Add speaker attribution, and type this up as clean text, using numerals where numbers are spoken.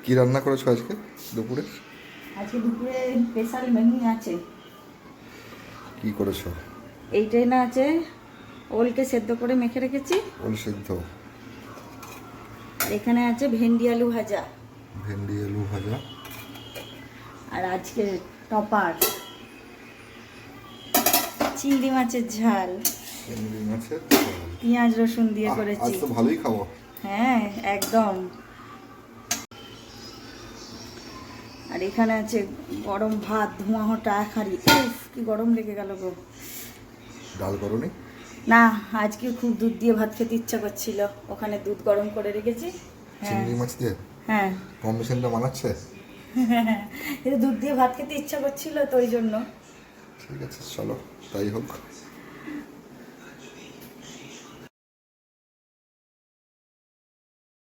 Speaker 1: কি রান্না করেছো আজকে দুপুরে?
Speaker 2: আজকে দুপুরে স্পেশাল মেনু আছে।
Speaker 1: কি করেছো?
Speaker 2: এইটাই না আছে, ওলকে সেদ্ধ করে মেখে রেখেছি।
Speaker 1: ওল সিদ্ধ।
Speaker 2: আর এখানে আছে ভেন্ডি আলু ভাজা।
Speaker 1: ভেন্ডি আলু ভাজা।
Speaker 2: আর আজকে টপার চিংড়ি মাছের ঝাল,
Speaker 1: চিংড়ি মাছের ঝাল।
Speaker 2: পেঁয়াজ রসুন দিয়ে
Speaker 1: আজ
Speaker 2: করেছি।
Speaker 1: তো ভালোই খাবো।
Speaker 2: হ্যাঁ একদম। আর এখানে আছে গরম ভাত, ধোঁয়া ওঠা এক হাঁড়ি। উফ, কি গরম লেগে গেল গো।
Speaker 1: ডাল করনি?
Speaker 2: না, আজকে খুব দুধ দিয়ে ভাত খেতে ইচ্ছা করছিল, ওখানে দুধ গরম করে রেখেছি। হ্যাঁ
Speaker 1: চিংড়ি মাছ দিয়ে
Speaker 2: হ্যাঁ,
Speaker 1: কম্বিনেশনটা মানাচ্ছে?
Speaker 2: দুধ দিয়ে ভাত খেতে ইচ্ছা করছিল তো ওই জন্য।
Speaker 1: ঠিক আছে, চলো তাই হোক।